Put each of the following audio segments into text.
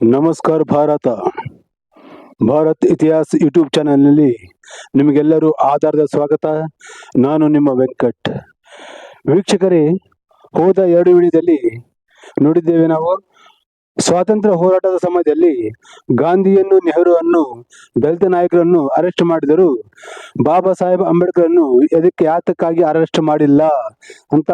ನಮಸ್ಕಾರ ಭಾರತ್ ಇತಿಹಾಸ ಯೂಟ್ಯೂಬ್ ಚಾನಲ್ನಲ್ಲಿ ನಿಮಗೆಲ್ಲರೂ ಆಧಾರದ ಸ್ವಾಗತ. ನಾನು ನಿಮ್ಮ ವೆಂಕಟ್. ವೀಕ್ಷಕರೇ, ಹೋದ 2 ವಿಡಿಯೋದಲ್ಲಿ ನೋಡಿದ್ದೇವೆ ನಾವು ಸ್ವಾತಂತ್ರ್ಯ ಹೋರಾಟದ ಸಮಯದಲ್ಲಿ ಗಾಂಧಿಯನ್ನು, ನೆಹರುವನ್ನು, ದಲಿತ ನಾಯಕರನ್ನು ಅರೆಸ್ಟ್ ಮಾಡಿದರು. ಬಾಬಾ ಸಾಹೇಬ್ ಅಂಬೇಡ್ಕರ್ನ್ನು ಯಾತಕ್ಕಾಗಿ ಅರೆಸ್ಟ್ ಮಾಡಿಲ್ಲ ಅಂತ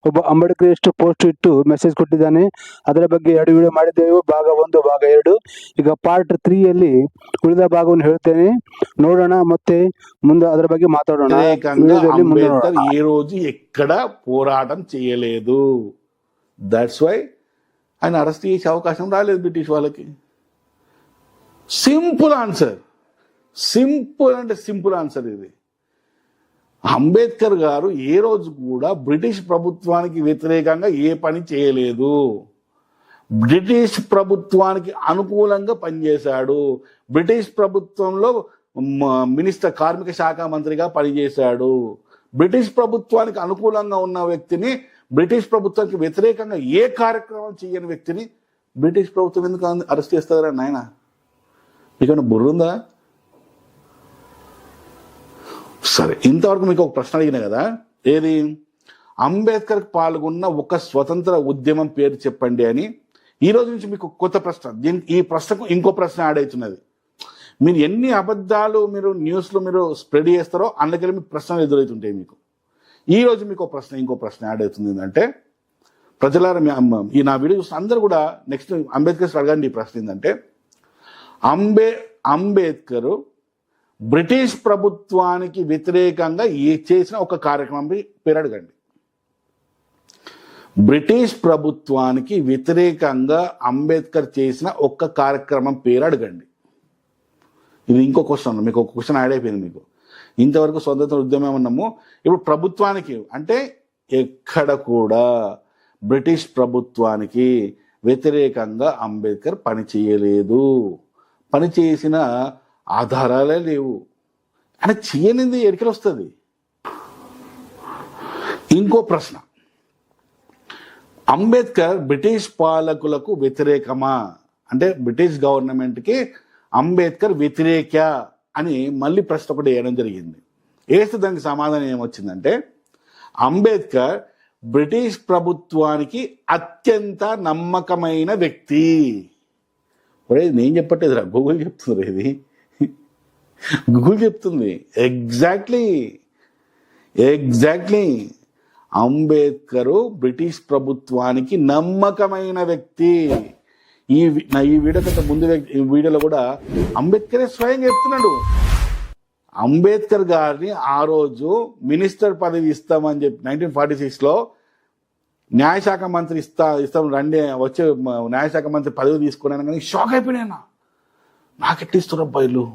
ಒಬ್ಬ ಅಂಬೇಡ್ಕರಿಸ್ಟ್ ಪೋಸ್ಟ್ ಇಟ್ಟು ಮೆಸೇಜ್ ಕೊಟ್ಟಿದ್ದಾನೆ. ಅದರ ಬಗ್ಗೆ 2 ವಿಡಿಯೋ ಮಾಡಿದ್ದೇವೆ, ಭಾಗ 1 ಭಾಗ 2. ಈಗ ಪಾರ್ಟ್ 3ಯಲ್ಲಿ ಉಳಿದ ಭಾಗವನ್ನು ಹೇಳ್ತೇನೆ, ನೋಡೋಣ. ಮತ್ತೆ ముందు ಅದರ ಬಗ್ಗೆ మాట్లాడೋಣ. అంబేద్కర్ ఏ రోజు ఎక్కడ పోరాటం చేయలేదు. దట్స్ వై ఆయన అరెస్ట్ చేసే అవకాశం రాలేదు బ్రిటిష్ వాళ్ళకి. సింపుల్ ఆన్సర్, సింపుల్ అంటే సింపుల్ ఆన్సర్ ఇది. అంబేద్కర్ గారు ఏ రోజు కూడా బ్రిటిష్ ప్రభుత్వానికి వ్యతిరేకంగా ఏ పని చేయలేదు. బ్రిటిష్ ప్రభుత్వానికి అనుకూలంగా పనిచేశాడు. బ్రిటిష్ ప్రభుత్వంలో మినిస్టర్, కార్మిక శాఖ మంత్రిగా పనిచేశాడు. బ్రిటిష్ ప్రభుత్వానికి అనుకూలంగా ఉన్న వ్యక్తిని, బ్రిటిష్ ప్రభుత్వానికి వ్యతిరేకంగా ఏ కార్యక్రమం చేయని వ్యక్తిని బ్రిటిష్ ప్రభుత్వం ఎందుకు అరెస్ట్ చేస్తారా నాయన? మీకన్నా బుర్రుందా? సరే, ఇంతవరకు మీకు ఒక ప్రశ్న అడిగినా కదా, ఏది అంబేద్కర్ పాల్గొన్న ఒక స్వతంత్ర ఉద్యమం పేరు చెప్పండి అని. ఈ రోజు నుంచి మీకు కొత్త ప్రశ్న. ఈ ప్రశ్నకు ఇంకో ప్రశ్న యాడ్ అవుతున్నది. మీరు ఎన్ని అబద్ధాలు మీరు న్యూస్లో మీరు స్ప్రెడ్ చేస్తారో అందుకని మీకు ప్రశ్నలు ఎదురవుతుంటాయి మీకు. ఈ రోజు మీకు ఇంకో ప్రశ్న యాడ్ అవుతుంది. ఏంటంటే, ప్రజలారా, ఈ నా వీడియో చూస్తే అందరూ కూడా నెక్స్ట్ అంబేద్కర్ అడగండి. ఈ ప్రశ్న ఏంటంటే, అంబేద్కర్ బ్రిటిష్ ప్రభుత్వానికి వ్యతిరేకంగా చేసిన ఒక కార్యక్రమం పేరు అడగండి. బ్రిటిష్ ప్రభుత్వానికి వ్యతిరేకంగా అంబేద్కర్ చేసిన ఒక్క కార్యక్రమం పేరు అడగండి. ఇది ఇంకో క్వశ్చన్, మీకు ఒక క్వశ్చన్ యాడ్ అయిపోయింది మీకు. ఇంతవరకు స్వతంత్ర ఉద్యమం ఉన్నాము, ఇప్పుడు ప్రభుత్వానికి అంటే ఎక్కడ కూడా బ్రిటిష్ ప్రభుత్వానికి వ్యతిరేకంగా అంబేద్కర్ పని చేయలేదు. పని చేసిన ఆధారాలే లేవు. ఆయన చేయనిది ఎడికలు వస్తుంది. ఇంకో ప్రశ్న, అంబేద్కర్ బ్రిటిష్ పాలకులకు వ్యతిరేకమా అంటే బ్రిటిష్ గవర్నమెంట్కి అంబేద్కర్ వ్యతిరేక అని మళ్ళీ ప్రశ్న ఒకటి వేయడం జరిగింది. వేస్తే దానికి సమాధానం ఏమొచ్చిందంటే, అంబేద్కర్ బ్రిటిష్ ప్రభుత్వానికి అత్యంత నమ్మకమైన వ్యక్తి. నేను చెప్పట్లేదురా, గూగుల్ చెప్తుంది. ఇది గూగుల్ చెప్తుంది. ఎగ్జాక్ట్లీ అంబేద్కర్ బ్రిటిష్ ప్రభుత్వానికి నమ్మకమైన వ్యక్తి. ఈ వీడియో కంటే ముందు వీడియోలో కూడా అంబేద్కరే స్వయంగా చెప్తున్నాడు. అంబేద్కర్ గారిని ఆ రోజు మినిస్టర్ పదవి ఇస్తామని చెప్పి 1946లో న్యాయశాఖ మంత్రి ఇస్తాం రండి, వచ్చే న్యాయశాఖ మంత్రి పదవి తీసుకున్నాను. కానీ షాక్ అయిపోయినా, నాకెట్టిస్తారు అబ్బాయిలు.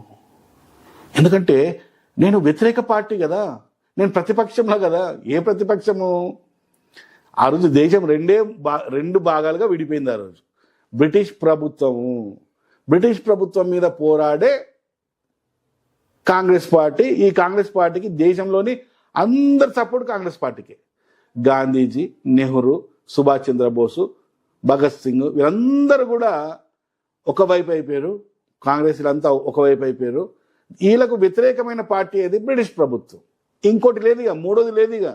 ఎందుకంటే నేను వ్యతిరేక పార్టీ కదా, నేను ప్రతిపక్షంలో కదా. ఏ ప్రతిపక్షము? ఆ రోజు దేశం రెండు భాగాలుగా విడిపోయింది. ఆ రోజు బ్రిటిష్ ప్రభుత్వం మీద పోరాడే కాంగ్రెస్ పార్టీ. ఈ కాంగ్రెస్ పార్టీకి దేశంలోని అందరి సపోర్ట్ కాంగ్రెస్ పార్టీకి. గాంధీజీ, నెహ్రూ, సుభాష్ చంద్రబోసు, భగత్ సింగ్ వీళ్ళందరూ కూడా ఒకవైపు అయిపోయారు. కాంగ్రెస్ వీళ్ళంతా ఒకవైపు అయిపోయారు. వీళ్ళకు వ్యతిరేకమైన పార్టీ ఏది? బ్రిటిష్ ప్రభుత్వం. ఇంకోటి లేదుగా, మూడోది లేదుగా.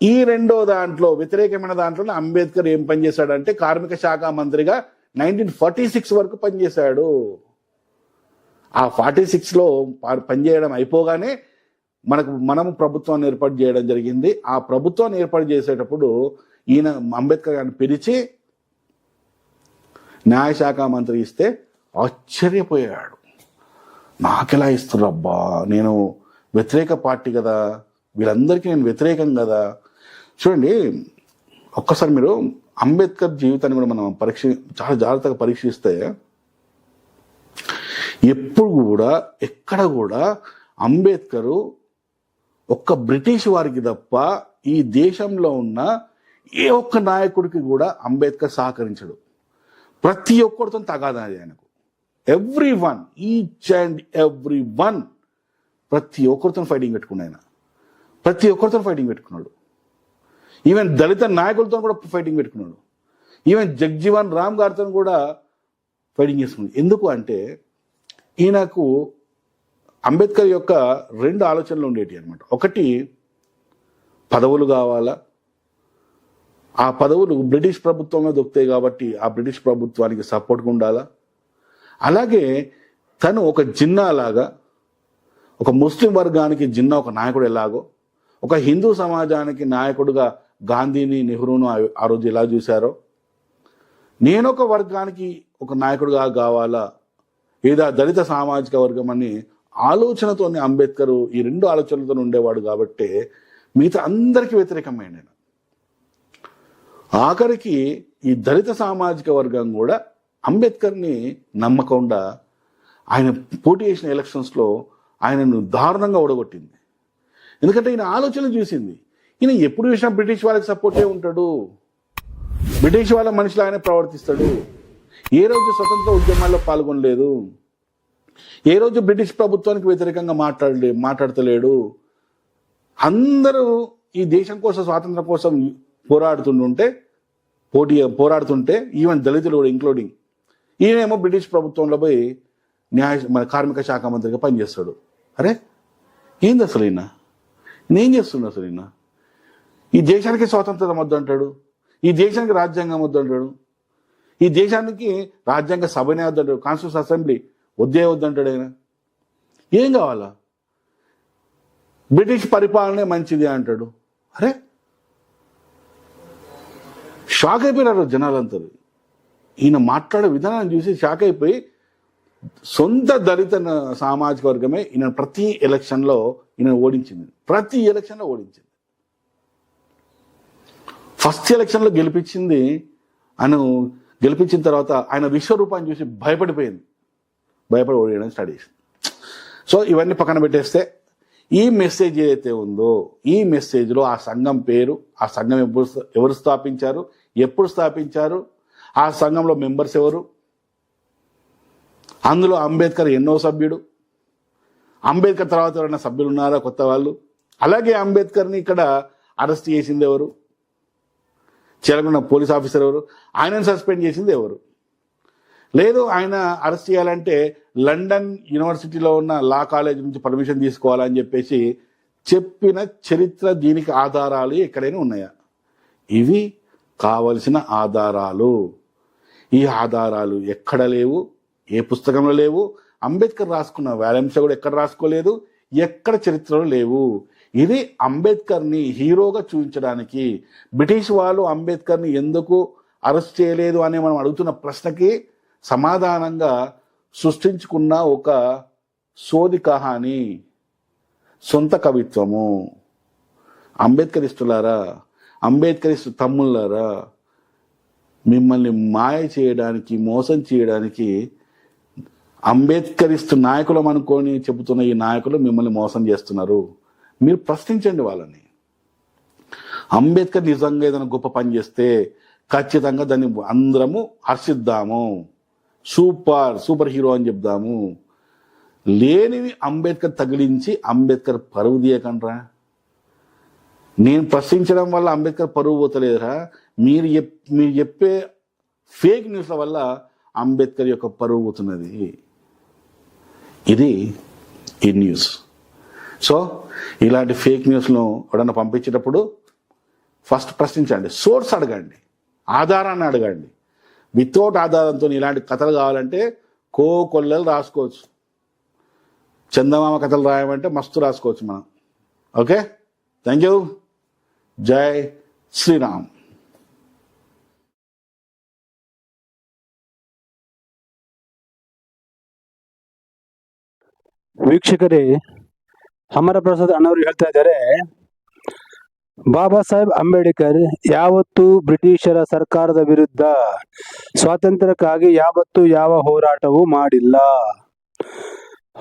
ఈ రెండో దాంట్లో వ్యతిరేకమైన దాంట్లో అంబేద్కర్ ఏం పనిచేశాడంటే, కార్మిక శాఖ మంత్రిగా 1946 వరకు పనిచేశాడు. ఆ 46లో పనిచేయడం అయిపోగానే మనము ప్రభుత్వాన్ని ఏర్పాటు చేయడం జరిగింది. ఆ ప్రభుత్వాన్ని ఏర్పాటు చేసేటప్పుడు ఈయన అంబేద్కర్ గారిని పిలిచి న్యాయశాఖ మంత్రి ఇస్తే ఆశ్చర్యపోయాడు. నాకెలా ఇస్తున్నారు అబ్బా, నేను వ్యతిరేక పార్టీ కదా, వీళ్ళందరికీ నేను వ్యతిరేకం కదా. చూడండి, ఒక్కసారి మీరు అంబేద్కర్ జీవితాన్ని కూడా మనం చాలా జాగ్రత్తగా పరీక్షిస్తే ఎప్పుడు కూడా ఎక్కడ కూడా అంబేద్కరు ఒక్క బ్రిటిష్ వారికి తప్ప ఈ దేశంలో ఉన్న ఏ ఒక్క నాయకుడికి కూడా అంబేద్కర్ సహకరించడు. ప్రతి ఒక్కరితో తగాదాది ఆయనకు. ఎవ్రీవన్, ఈచ్ అండ్ ఎవ్రీవన్, ప్రతి ఒక్కరితో ఫైటింగ్ పెట్టుకున్నాడు. ఈవెన్ దళిత నాయకులతో కూడా ఫైటింగ్ పెట్టుకున్నాడు. ఈవెన్ జగ్జీవన్ రామ్ గారితో కూడా ఫైటింగ్ చేసుకుంది. ఎందుకు అంటే ఈయనకు అంబేద్కర్ యొక్క 2 ఆలోచనలు ఉండేవి అనమాట. ఒకటి, పదవులు కావాలా, ఆ పదవులు బ్రిటిష్ ప్రభుత్వంలో దొరుకుతాయి కాబట్టి ఆ బ్రిటిష్ ప్రభుత్వానికి సపోర్ట్గా ఉండాలా. అలాగే తను ఒక జిన్నా లాగా, ఒక ముస్లిం వర్గానికి జిన్నా ఒక నాయకుడు ఎలాగో, ఒక హిందూ సమాజానికి నాయకుడుగా గాంధీని, నెహ్రూను ఆ రోజు ఎలా చూశారో, నేనొక వర్గానికి ఒక నాయకుడుగా కావాలా, లేదా దళిత సామాజిక వర్గం అని ఆలోచనతో అంబేద్కర్ ఈ 2 ఆలోచనలతో ఉండేవాడు కాబట్టి మిగతా అందరికీ వ్యతిరేకమైన ఆయన. ఆఖరికి ఈ దళిత సామాజిక వర్గం కూడా అంబేద్కర్ని నమ్మకుండా ఆయన పోటీ చేసిన ఎలక్షన్స్లో ఆయనను దారుణంగా ఓడగొట్టింది. ఎందుకంటే ఈయన ఆలోచన చూసింది. ఈయన ఎప్పుడు చూసినా బ్రిటిష్ వాళ్ళకి సపోర్టే ఉంటాడు, బ్రిటిష్ వాళ్ళ మనిషిలో ఆయన ప్రవర్తిస్తాడు. ఏ రోజు స్వతంత్ర ఉద్యమాల్లో పాల్గొనలేదు, ఏ రోజు బ్రిటిష్ ప్రభుత్వానికి వ్యతిరేకంగా మాట్లాడతలేడు. అందరూ ఈ దేశం కోసం, స్వాతంత్రం కోసం పోరాడుతుంటే ఈవెన్ దళితులు కూడా ఇంక్లూడింగ్, ఈయనేమో బ్రిటిష్ ప్రభుత్వంలో పోయి మన కార్మిక శాఖ మంత్రిగా పనిచేస్తాడు. అరే ఏంది అసలు ఈయన ఏం చేస్తుండ అసలు ఈయన? ఈ దేశానికి స్వాతంత్రం వద్దు అంటాడు, ఈ దేశానికి రాజ్యాంగం వద్దు అంటాడు, ఈ దేశానికి రాజ్యాంగ సభనే వద్దంటాడు, కాన్స్టిట్యూషన్ అసెంబ్లీ వద్దంటాడు. ఆయన ఏం కావాలా? బ్రిటిష్ పరిపాలనే మంచిది అంటాడు. అరే షాక్ అయిపోయినారు జనాలందరూ. ఈయన మాట్లాడే విధానాన్ని చూసి షాక్ అయిపోయి సొంత దళిత సామాజిక వర్గమే ఈయన ప్రతి ఎలక్షన్లో ఓడించింది. ఫస్ట్ ఎలక్షన్లో గెలిపించిన తర్వాత ఆయన విశ్వరూపాన్ని చూసి భయపడి ఓడియడం స్టార్ట్ చేసింది. సో ఇవన్నీ పక్కన పెట్టేస్తే ఈ మెసేజ్ ఏదైతే ఉందో, ఈ మెసేజ్లో ఆ సంఘం పేరు, ఆ సంఘం ఎవరు స్థాపించారు, ఎప్పుడు స్థాపించారు, ఆ సంఘంలో మెంబర్స్ ఎవరు, అందులో అంబేద్కర్ ఎన్నో సభ్యుడు, అంబేద్కర్ తర్వాత ఎవరైనా సభ్యులు ఉన్నారా కొత్త వాళ్ళు, అలాగే అంబేద్కర్ని ఇక్కడ అరెస్ట్ చేసింది ఎవరు, చేయకుండా పోలీస్ ఆఫీసర్ ఎవరు, ఆయనను సస్పెండ్ చేసింది ఎవరు, లేదు ఆయన అరెస్ట్ చేయాలంటే లండన్ యూనివర్సిటీలో ఉన్న లా కాలేజ్ నుంచి పర్మిషన్ తీసుకోవాలని చెప్పేసి చెప్పిన చరిత్ర, దీనికి ఆధారాలు ఎక్కడైనా ఉన్నాయా? ఇవి కావలసిన ఆధారాలు. ఈ ఆధారాలు ఎక్కడ లేవు, ఏ పుస్తకంలో లేవు. అంబేద్కర్ రాసుకున్న వ్యాలంశ కూడా ఎక్కడ రాసుకోలేదు, ఎక్కడ చరిత్రలో లేవు. ఇది అంబేద్కర్ని హీరోగా చూపించడానికి, బ్రిటిష్ వాళ్ళు అంబేద్కర్ని ఎందుకు అరెస్ట్ చేయలేదు అని మనం అడుగుతున్న ప్రశ్నకి సమాధానంగా సృష్టించుకున్న ఒక సోది కహాని, సొంత కవిత్వము. అంబేద్కరిస్టులారా, అంబేద్కరిస్టు తమ్ముళ్ళారా, మిమ్మల్ని మాయ చేయడానికి, మోసం చేయడానికి అంబేద్కరిస్టు నాయకులం అనుకొని చెబుతున్న ఈ నాయకులు మిమ్మల్ని మోసం చేస్తున్నారు. మీరు ప్రశ్నించండి వాళ్ళని. అంబేద్కర్ నిజంగా ఏదైనా గొప్ప పని చేస్తే ఖచ్చితంగా దాన్ని అందరము హర్షిద్దాము, సూపర్ హీరో అని చెప్దాము. లేనివి అంబేద్కర్ తగిలించి అంబేద్కర్ పరువు తీయకండ్రా. నేను ప్రశ్నించడం వల్ల అంబేద్కర్ పరువు పోతలేదురా, మీరు చెప్పే ఫేక్ న్యూస్ల వల్ల అంబేద్కర్ యొక్క పరువు పోతున్నది. ఇది ఈ న్యూస్. సో ఇలాంటి ఫేక్ న్యూస్ను ఎవడన్నా పంపించేటప్పుడు ఫస్ట్ ప్రశ్నించండి, సోర్స్ అడగండి, ఆధారాన్ని అడగండి. వితౌట్ ఆధారంతో ఇలాంటి కథలు కావాలంటే కొల్లలు రాసుకోవచ్చు. చందమామ కథలు రాయమంటే మస్తు రాసుకోవచ్చు మనం. Okay, thank you. జై శ్రీరామ్. ವೀಕ್ಷಕರೇ, ಅಮರ ಪ್ರಸಾದ್ ಅಣ್ಣವರು ಹೇಳ್ತಾ ಇದ್ದಾರೆ, ಬಾಬಾ ಸಾಹೇಬ್ ಅಂಬೇಡ್ಕರ್ ಯಾವತ್ತೂ ಬ್ರಿಟಿಷರ ಸರ್ಕಾರದ ವಿರುದ್ಧ ಸ್ವಾತಂತ್ರ್ಯಕ್ಕಾಗಿ ಯಾವತ್ತೂ ಯಾವ ಹೋರಾಟವೂ ಮಾಡಿಲ್ಲ,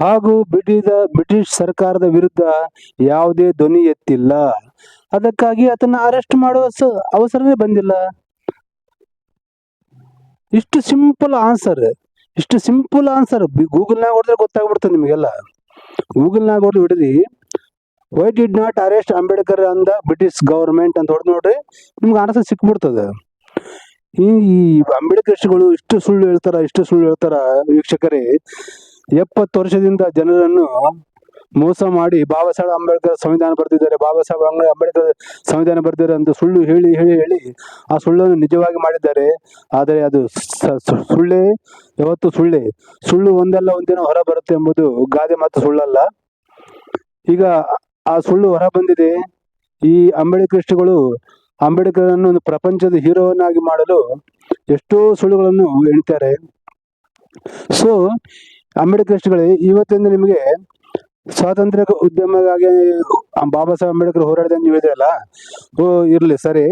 ಹಾಗೂ ಬ್ರಿಟಿಷ್ ಸರ್ಕಾರದ ವಿರುದ್ಧ ಯಾವುದೇ ಧ್ವನಿ ಎತ್ತಿಲ್ಲ. ಅದಕ್ಕಾಗಿ ಅದನ್ನ ಅರೆಸ್ಟ್ ಮಾಡುವ ಅವಸರನೇ ಬಂದಿಲ್ಲ. ಇಷ್ಟು ಸಿಂಪಲ್ ಆನ್ಸರ್ ಗೂಗಲ್ನಾಗ ಹೊಡೆದ್ರೆ ಗೊತ್ತಾಗ್ಬಿಡ್ತದೆ ನಿಮಗೆಲ್ಲ. ಗೂಗಲ್ನಾಗ ಹೊಡೆದು ಬಿಡ್ರಿ, why did not arrest Ambedkar ಅಂದ ಬ್ರಿಟಿಷ್ ಗವರ್ಮೆಂಟ್ ಅಂತ ಹೊಡೆದು ನೋಡ್ರಿ, ನಿಮ್ಗೆ ಆನ್ಸರ್ ಸಿಕ್ಬಿಡ್ತದೆ. ಈ ಅಂಬೇಡ್ಕರ್ಗಳು ಇಷ್ಟು ಸುಳ್ಳು ಹೇಳ್ತಾರ ವೀಕ್ಷಕರೇ. 70 ವರ್ಷದಿಂದ ಜನರನ್ನು ಮೋಸ ಮಾಡಿ ಬಾಬಾ ಸಾಹೇಬ್ ಅಂಬೇಡ್ಕರ್ ಸಂವಿಧಾನ ಬರೆದಿದ್ದಾರೆ, ಬಾಬಾ ಸಾಹೇಬ್ ಅಂಬೇಡ್ಕರ್ ಸಂವಿಧಾನ ಬರೆದಿದ್ದಾರೆ ಅಂತ ಸುಳ್ಳು ಹೇಳಿ ಹೇಳಿ ಹೇಳಿ ಆ ಸುಳ್ಳನ್ನು ನಿಜವಾಗಿ ಮಾಡಿದ್ದಾರೆ. ಆದರೆ ಅದು ಸುಳ್ಳೇ, ಯಾವತ್ತು ಸುಳ್ಳೇ. ಸುಳ್ಳು ಒಂದಲ್ಲ ಒಂದಿನ ಹೊರ ಬರುತ್ತೆ ಎಂಬುದು ಗಾದೆ ಮಾತು, ಸುಳ್ಳಲ್ಲ. ಈಗ ಆ ಸುಳ್ಳು ಹೊರ ಬಂದಿದೆ. ಈ ಅಂಬೇಡ್ಕರ್ಗಳು ಅಂಬೇಡ್ಕರನ್ನು ಒಂದು ಪ್ರಪಂಚದ ಹೀರೋವನ್ನಾಗಿ ಮಾಡಲು ಎಷ್ಟೋ ಸುಳ್ಳುಗಳನ್ನು ಹೇಳ್ತಾರೆ. ಸೊ ಅಂಬೇಡ್ಕರ್ಗಳೇ, ಇವತ್ತಿಂದ ನಿಮಗೆ ಸ್ವಾತಂತ್ರ್ಯ ಉದ್ಯಮಗಾಗಿ ಬಾಬಾ ಸಾಹೇಬ್ ಅಂಬೇಡ್ಕರ್ ಹೋರಾಡಿದ ನೀವು ಹೇಳಿದ್ರಲ್ಲ, ಇರ್ಲಿ ಸರಿ.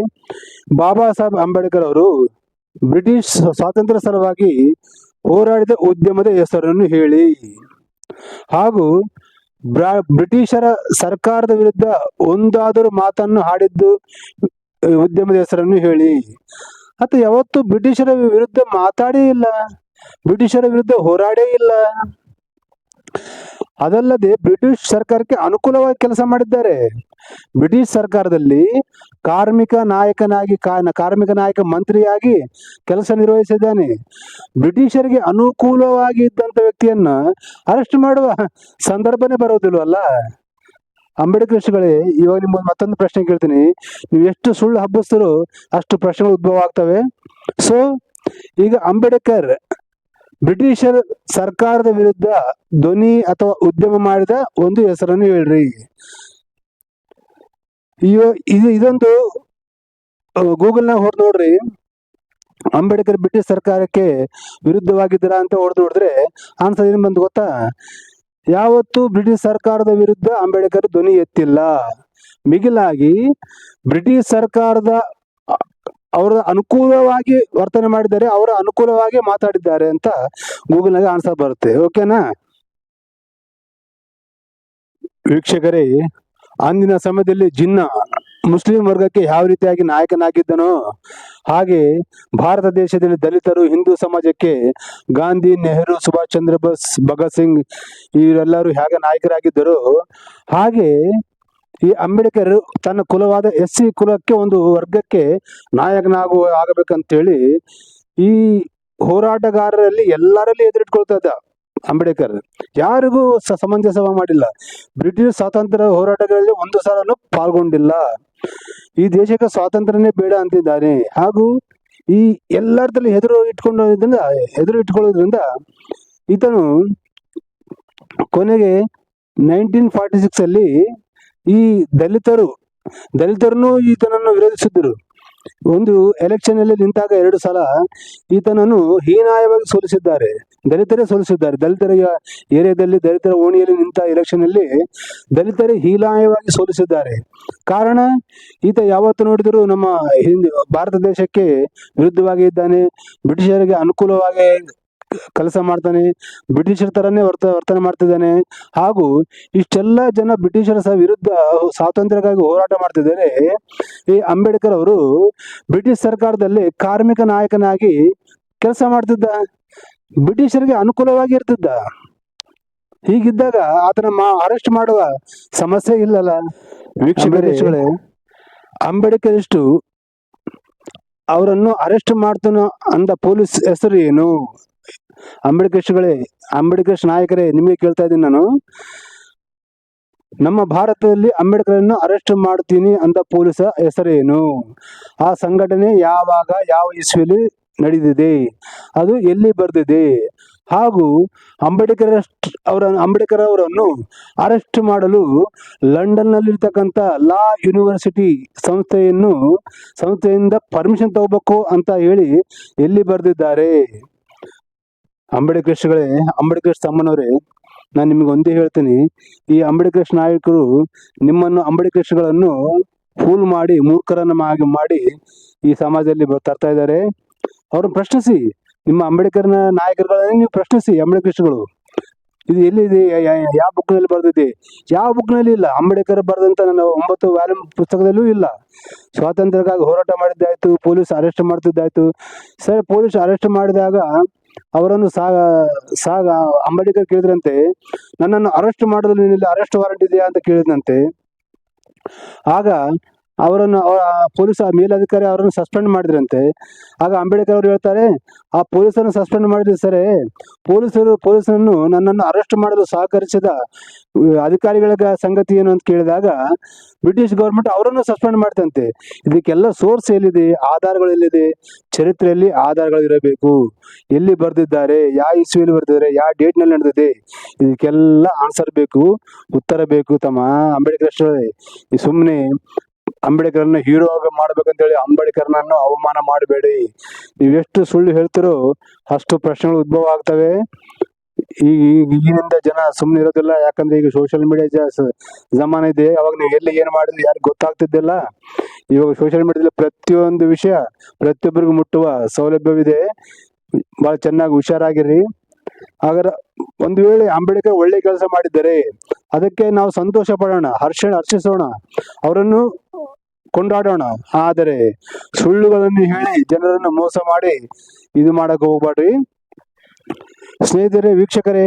ಬಾಬಾ ಸಾಹೇಬ್ ಅಂಬೇಡ್ಕರ್ ಅವರು ಬ್ರಿಟಿಷ್ ಸ್ವಾತಂತ್ರ್ಯ ಸಲುವಾಗಿ ಹೋರಾಡಿದ ಉದ್ಯಮದ ಹೆಸರನ್ನು ಹೇಳಿ, ಹಾಗೂ ಬ್ರಿಟಿಷರ ಸರ್ಕಾರದ ವಿರುದ್ಧ ಒಂದಾದರೂ ಮಾತನ್ನು ಆಡಿದ್ದು ಉದ್ಯಮದ ಹೆಸರನ್ನು ಹೇಳಿ. ಅಥವಾ ಯಾವತ್ತು ಬ್ರಿಟಿಷರ ವಿರುದ್ಧ ಮಾತಾಡೇ ಇಲ್ಲ, ಬ್ರಿಟಿಷರ ವಿರುದ್ಧ ಹೋರಾಡೇ ಇಲ್ಲ. ಅದಲ್ಲದೆ ಬ್ರಿಟಿಷ್ ಸರ್ಕಾರಕ್ಕೆ ಅನುಕೂಲವಾಗಿ ಕೆಲಸ ಮಾಡಿದ್ದಾರೆ. ಬ್ರಿಟಿಷ್ ಸರ್ಕಾರದಲ್ಲಿ ಕಾರ್ಮಿಕ ನಾಯಕ ಮಂತ್ರಿಯಾಗಿ ಕೆಲಸ ನಿರ್ವಹಿಸಿದ್ದಾನೆ. ಬ್ರಿಟಿಷರಿಗೆ ಅನುಕೂಲವಾಗಿ ಇದ್ದಂತ ವ್ಯಕ್ತಿಯನ್ನ ಅರೆಸ್ಟ್ ಮಾಡುವ ಸಂದರ್ಭನೇ ಬರೋದಿಲ್ವಲ್ಲ. ಅಂಬೇಡ್ಕರ್ಗಳೇ, ಇವಾಗ ನಿಮ್ಮ ಮತ್ತೊಂದು ಪ್ರಶ್ನೆ ಕೇಳ್ತೀನಿ. ನೀವು ಎಷ್ಟು ಸುಳ್ಳು ಹಬ್ಬಿಸ್ತಾರೋ ಅಷ್ಟು ಪ್ರಶ್ನೆಗಳು ಉದ್ಭವ ಆಗ್ತವೆ. ಸೊ ಈಗ ಅಂಬೇಡ್ಕರ್ ಬ್ರಿಟಿಷರ್ ಸರ್ಕಾರದ ವಿರುದ್ಧ ಧ್ವನಿ ಅಥವಾ ಉದ್ಯಮ ಮಾಡಿದ ಒಂದು ಹೆಸರನ್ನು ಹೇಳ್ರಿ. ಇದೊಂದು ಗೂಗಲ್ನಾಗ ಹೊಡೆದು ನೋಡ್ರಿ, ಅಂಬೇಡ್ಕರ್ ಬ್ರಿಟಿಷ್ ಸರ್ಕಾರಕ್ಕೆ ವಿರುದ್ಧವಾಗಿದ್ದೀರಾ ಅಂತ ಹೊಡೆದು ನೋಡಿದ್ರೆ ಆನ್ಸರ್ ಏನ್ ಬಂದು ಗೊತ್ತಾ? ಯಾವತ್ತು ಬ್ರಿಟಿಷ್ ಸರ್ಕಾರದ ವಿರುದ್ಧ ಅಂಬೇಡ್ಕರ್ ಧ್ವನಿ ಎತ್ತಿಲ್ಲ. ಮಿಗಿಲಾಗಿ ಬ್ರಿಟಿಷ್ ಸರ್ಕಾರದ ಅವರ ಅನುಕೂಲವಾಗಿ ವರ್ತನೆ ಮಾಡಿದ್ದಾರೆ, ಅವರ ಅನುಕೂಲವಾಗಿ ಮಾತಾಡಿದ್ದಾರೆ ಅಂತ ಗೂಗಲ್ನಾಗ ಆನ್ಸರ್ ಬರುತ್ತೆ. ಓಕೆನಾ ವೀಕ್ಷಕರೇ? ಅಂದಿನ ಸಮಯದಲ್ಲಿ ಜಿನ್ನಾ ಮುಸ್ಲಿಂ ವರ್ಗಕ್ಕೆ ಯಾವ ರೀತಿಯಾಗಿ ನಾಯಕನಾಗಿದ್ದನೋ ಹಾಗೆ ಭಾರತ ದೇಶದಲ್ಲಿ ದಲಿತರು, ಹಿಂದೂ ಸಮಾಜಕ್ಕೆ ಗಾಂಧಿ, ನೆಹರು, ಸುಭಾಷ್ ಚಂದ್ರ ಬೋಸ್, ಭಗತ್ ಸಿಂಗ್ ಇವರೆಲ್ಲರೂ ಹೇಗೆ ನಾಯಕರಾಗಿದ್ದರು, ಹಾಗೆ ಈ ಅಂಬೇಡ್ಕರ್ ತನ್ನ ಕುಲವಾದ SC ಕುಲಕ್ಕೆ, ಒಂದು ವರ್ಗಕ್ಕೆ ಆಗಬೇಕಂತೇಳಿ ಈ ಹೋರಾಟಗಾರರಲ್ಲಿ ಎಲ್ಲರಲ್ಲಿ ಎದುರಿಟ್ಕೊಳ್ತಾ ಇದ್ದ ಅಂಬೇಡ್ಕರ್. ಯಾರಿಗೂ ಸಮಂಜಸ ಮಾಡಿಲ್ಲ. ಬ್ರಿಟಿಷ್ ಸ್ವಾತಂತ್ರ್ಯ ಹೋರಾಟಗಳಲ್ಲಿ ಒಂದು ಸಲನೂ ಪಾಲ್ಗೊಂಡಿಲ್ಲ. ಈ ದೇಶಕ್ಕೆ ಸ್ವಾತಂತ್ರ್ಯನೇ ಬೇಡ ಅಂತಿದ್ದಾನೆ. ಹಾಗೂ ಈ ಎಲ್ಲರದಲ್ಲಿ ಎದುರು ಇಟ್ಕೊಳ್ಳೋದ್ರಿಂದ ಈತನು ಕೊನೆಗೆ 1946 ಅಲ್ಲಿ ಈ ದಲಿತರನ್ನು ಈತನನ್ನು ವಿರೋಧಿಸಿದ್ದರು. ಒಂದು ಎಲೆಕ್ಷನ್ ಅಲ್ಲಿ ನಿಂತಾಗ 2 ಸಲ ಈತನನ್ನು ಹೀನಾಯವಾಗಿ ಸೋಲಿಸಿದ್ದಾರೆ. ದಲಿತರೇ ಸೋಲಿಸಿದ್ದಾರೆ. ದಲಿತರ ಏರಿಯಾದಲ್ಲಿ, ದಲಿತರ ಓಣಿಯಲ್ಲಿ ನಿಂತ ಎಲೆಕ್ಷನ್ ಅಲ್ಲಿ ದಲಿತರೇ ಹೀನಾಯವಾಗಿ ಸೋಲಿಸಿದ್ದಾರೆ. ಕಾರಣ, ಈತ ಯಾವತ್ತು ನೋಡಿದ್ರು ನಮ್ಮ ಭಾರತ ದೇಶಕ್ಕೆ ವಿರುದ್ಧವಾಗಿ ಇದ್ದಾನೆ, ಬ್ರಿಟಿಷರಿಗೆ ಅನುಕೂಲವಾಗಿ ಕೆಲಸ ಮಾಡ್ತಾನೆ, ಬ್ರಿಟಿಷರ ತರನೇ ವರ್ತನೆ ಮಾಡ್ತಿದ್ದಾನೆ. ಹಾಗೂ ಇಷ್ಟೆಲ್ಲ ಜನ ಬ್ರಿಟಿಷರ ವಿರುದ್ಧ ಸ್ವಾತಂತ್ರ್ಯಕ್ಕಾಗಿ ಹೋರಾಟ ಮಾಡ್ತಿದ್ದಾರೆ. ಈ ಅಂಬೇಡ್ಕರ್ ಅವರು ಬ್ರಿಟಿಷ್ ಸರ್ಕಾರದಲ್ಲಿ ಕಾರ್ಮಿಕ ನಾಯಕನಾಗಿ ಕೆಲಸ ಮಾಡ್ತಿದ್ದ, ಬ್ರಿಟಿಷರಿಗೆ ಅನುಕೂಲವಾಗಿ ಇರ್ತಿದ್ದ. ಹೀಗಿದ್ದಾಗ ಆತನ ಅರೆಸ್ಟ್ ಮಾಡುವ ಸಮಸ್ಯೆ ಇಲ್ಲಲ್ಲ. ವೀಕ್ಷಕರೇ, ಅಂಬೇಡ್ಕರ್ ಇಷ್ಟು ಅವರನ್ನು ಅರೆಸ್ಟ್ ಮಾಡ್ತಾನೋ ಅಂದ ಪೊಲೀಸ್ ಹೆಸರು ಏನು? ಅಂಬೇಡ್ಕರ್ ನಾಯಕರೇ, ನಿಮಗೆ ಕೇಳ್ತಾ ಇದ್ದೀನಿ ನಾನು. ನಮ್ಮ ಭಾರತದಲ್ಲಿ ಅಂಬೇಡ್ಕರನ್ನು ಅರೆಸ್ಟ್ ಮಾಡ್ತೀನಿ ಅಂತ ಪೊಲೀಸ ಹೆಸರೇನು? ಆ ಸಂಘಟನೆ ಯಾವಾಗ, ಯಾವ ಇಸ್ವಿಲಿ ನಡೆದಿದೆ? ಅದು ಎಲ್ಲಿ ಬರ್ದಿದೆ? ಹಾಗೂ ಅಂಬೇಡ್ಕರ್ ಅವರನ್ನು ಅರೆಸ್ಟ್ ಮಾಡಲು ಲಂಡನ್ ನಲ್ಲಿರ್ತಕ್ಕಂಥ ಲಾ ಯೂನಿವರ್ಸಿಟಿ ಸಂಸ್ಥೆಯಿಂದ ಪರ್ಮಿಷನ್ ತಗೋಬೇಕು ಅಂತ ಹೇಳಿ ಎಲ್ಲಿ ಬರ್ದಿದ್ದಾರೆ? ಅಂಬೇಡ್ಕರ್ ತಮ್ಮನವರೇ, ನಾನು ನಿಮಗೆ ಒಂದೇ ಹೇಳ್ತೀನಿ, ಈ ಅಂಬೇಡ್ಕರ್ ನಾಯಕರು ಅಂಬೇಡ್ಕರ್ಗಳನ್ನು ಫೂಲ್ ಮಾಡಿ, ಮೂರ್ಖರನ್ನ ಮಾಡಿ ಈ ಸಮಾಜದಲ್ಲಿ ತರ್ತಾ ಇದ್ದಾರೆ. ಅವ್ರನ್ನ ಪ್ರಶ್ನಿಸಿ, ನಿಮ್ಮ ಅಂಬೇಡ್ಕರ್ ನಾಯಕರುಗಳನ್ನ ನೀವು ಪ್ರಶ್ನಿಸಿ. ಅಂಬೇಡ್ಕರ್ಗಳು ಇದು ಎಲ್ಲಿದೆ? ಯಾವ ಬುಕ್ನಲ್ಲಿ ಬರ್ದಿದೆ? ಯಾವ ಬುಕ್ನಲ್ಲಿ ಇಲ್ಲ. ಅಂಬೇಡ್ಕರ್ ಬರೆದಂತ ನನ್ನ 9 ವ್ಯಾಲ್ಯೂಮ್ ಪುಸ್ತಕದಲ್ಲೂ ಇಲ್ಲ. ಸ್ವಾತಂತ್ರ್ಯಕ್ಕಾಗಿ ಹೋರಾಟ ಮಾಡಿದ್ದಾಯ್ತು, ಪೊಲೀಸ್ ಅರೆಸ್ಟ್ ಮಾಡ್ತಿದ್ದಾಯ್ತು. ಸರ್, ಪೊಲೀಸ್ ಅರೆಸ್ಟ್ ಮಾಡಿದಾಗ ಅವರನ್ನು ಅಂಬೇಡ್ಕರ್ ಕೇಳಿದ್ರಂತೆ, ನನ್ನನ್ನು ಅರೆಸ್ಟ್ ಮಾಡಲು ನಿನ್ನಲ್ಲಿ ಅರೆಸ್ಟ್ ವಾರೆಂಟ್ ಇದೆಯಾ ಅಂತ ಕೇಳಿದಂತೆ. ಆಗ ಅವರನ್ನು ಪೊಲೀಸ್ ಮೇಲಧಿಕಾರಿ ಅವರನ್ನು ಸಸ್ಪೆಂಡ್ ಮಾಡಿದ್ರಂತೆ. ಆಗ ಅಂಬೇಡ್ಕರ್ ಅವರು ಹೇಳ್ತಾರೆ, ಆ ಪೊಲೀಸರನ್ನು ಸಸ್ಪೆಂಡ್ ಮಾಡಿದ್ರೆ ಸರಿ, ಪೊಲೀಸರನ್ನು ನನ್ನನ್ನು ಅರೆಸ್ಟ್ ಮಾಡಲು ಸಹಕರಿಸಿದ ಅಧಿಕಾರಿಗಳ ಸಂಗತಿ ಏನು ಅಂತ ಕೇಳಿದಾಗ ಬ್ರಿಟಿಷ್ ಗೌರ್ಮೆಂಟ್ ಅವರನ್ನು ಸಸ್ಪೆಂಡ್ ಮಾಡ್ತಂತೆ. ಇದಕ್ಕೆಲ್ಲ ಸೋರ್ಸ್ ಎಲ್ಲಿದೆ, ಆಧಾರಗಳು ಎಲ್ಲಿದೆ? ಚರಿತ್ರೆಯಲ್ಲಿ ಆಧಾರಗಳು ಇರಬೇಕು. ಎಲ್ಲಿ ಬರೆದಿದ್ದಾರೆ, ಯಾವ ಇಸ್ವಿಯಲ್ಲಿ ಬರೆದಿದ್ದಾರೆ, ಯಾವ ಡೇಟ್ನಲ್ಲಿ ನಡೆದಿದೆ, ಇದಕ್ಕೆಲ್ಲ ಆನ್ಸರ್ ಬೇಕು, ಉತ್ತರ ಬೇಕು ತಮ್ಮ ಅಂಬೇಡ್ಕರ್ ಅಷ್ಟೇ. ಈ ಸುಮ್ಮನೆ ಅಂಬೇಡ್ಕರ್ನ ಹೀರೋ ಮಾಡ್ಬೇಕಂತೇಳಿ ಅಂಬೇಡ್ಕರ್ನನ್ನು ಅವಮಾನ ಮಾಡಬೇಡಿ. ನೀವೆಷ್ಟು ಸುಳ್ಳು ಹೇಳ್ತಿರೋ ಅಷ್ಟು ಪ್ರಶ್ನೆಗಳು ಉದ್ಭವ ಆಗ್ತವೆ. ಈಗಿನಿಂದ ಜನ ಸುಮ್ಮನೆ ಇರೋದಿಲ್ಲ. ಯಾಕಂದ್ರೆ ಈಗ ಸೋಷಿಯಲ್ ಮೀಡಿಯಾ ಜಮಾನ ಇದೆ. ಅವಾಗ ನೀವು ಎಲ್ಲಿ ಏನು ಮಾಡಿದ್ರೆ ಯಾರಿಗೆ ಗೊತ್ತಾಗ್ತಿದ್ದಿಲ್ಲ. ಇವಾಗ ಸೋಷಿಯಲ್ ಮೀಡಿಯಾದಲ್ಲಿ ಪ್ರತಿಯೊಂದು ವಿಷಯ ಪ್ರತಿಯೊಬ್ಬರಿಗೂ ಮುಟ್ಟುವ ಸೌಲಭ್ಯವಿದೆ. ಬಹಳ ಚೆನ್ನಾಗಿ ಹುಷಾರಾಗಿರ್ರಿ. ಹಾಗಾದ್ರೆ ಒಂದು ವೇಳೆ ಅಂಬೇಡ್ಕರ್ ಒಳ್ಳೆ ಕೆಲಸ ಮಾಡಿದ್ದಾರೆ, ಅದಕ್ಕೆ ನಾವು ಸಂತೋಷ ಪಡೋಣ, ಹರ್ಷಿಸೋಣ, ಅವರನ್ನು ಕೊಂಡಾಡೋಣ. ಆದರೆ ಸುಳ್ಳುಗಳನ್ನು ಹೇಳಿ ಜನರನ್ನು ಮೋಸ ಮಾಡಿ ಇದು ಮಾಡಕ್ ಹೋಗ್ಬೇಡ್ರಿ. ಸ್ನೇಹಿತರೆ, ವೀಕ್ಷಕರೇ,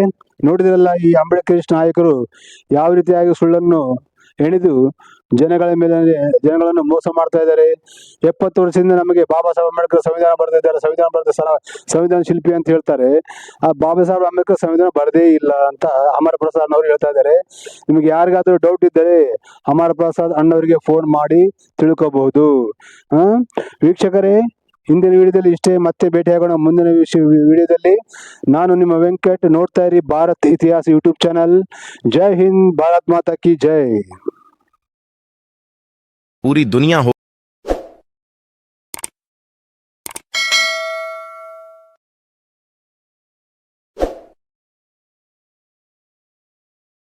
ನೋಡಿದ್ರಲ್ಲ ಈ ಅಂಬೇಡ್ಕರಿಸ್ಟ್ ನಾಯಕರು ಯಾವ ರೀತಿಯಾಗಿ ಸುಳ್ಳನ್ನು ಹೆಣೆದು ಜನಗಳನ್ನು ಮೋಸ ಮಾಡ್ತಾ ಇದ್ದಾರೆ. 70 ವರ್ಷದಿಂದ ನಮಗೆ ಬಾಬಾ ಸಾಹೇಬ್ ಅಂಬೇಡ್ಕರ್ ಸಂವಿಧಾನ ಬರೆದಿದ್ದಾರೆ, ಸಂವಿಧಾನ ಶಿಲ್ಪಿ ಅಂತ ಹೇಳ್ತಾರೆ. ಆ ಬಾಬಾ ಸಾಹೇಬ್ ಅಂಬೇಡ್ಕರ್ ಸಂವಿಧಾನ ಬರದೇ ಇಲ್ಲ ಅಂತ ಅಮರ್ ಪ್ರಸಾದ್ ಅಣ್ಣವ್ರು ಹೇಳ್ತಾ ಇದ್ದಾರೆ. ನಿಮ್ಗೆ ಯಾರಿಗಾದ್ರೂ ಡೌಟ್ ಇದ್ದರೆ ಅಮರ್ ಪ್ರಸಾದ್ ಅಣ್ಣವರಿಗೆ ಫೋನ್ ಮಾಡಿ ತಿಳ್ಕೋಬಹುದು. ವೀಕ್ಷಕರೇ, ಹಿಂದಿನ ವಿಡಿಯೋದಲ್ಲಿ ಇಷ್ಟೇ. ಮತ್ತೆ ಭೇಟಿಯಾಗೋಣ ಮುಂದಿನ ವಿಡಿಯೋದಲ್ಲಿ. ನಾನು ನಿಮ್ಮ ವೆಂಕಟ್. ನೋಡ್ತಾ ಇರಿ ಭಾರತ್ ಇತಿಹಾಸ ಯೂಟ್ಯೂಬ್ ಚಾನಲ್. ಜೈ ಹಿಂದ್, ಭಾರತ್ ಮಾತಾ ಕಿ ಜೈ. पूरी दुनिया हो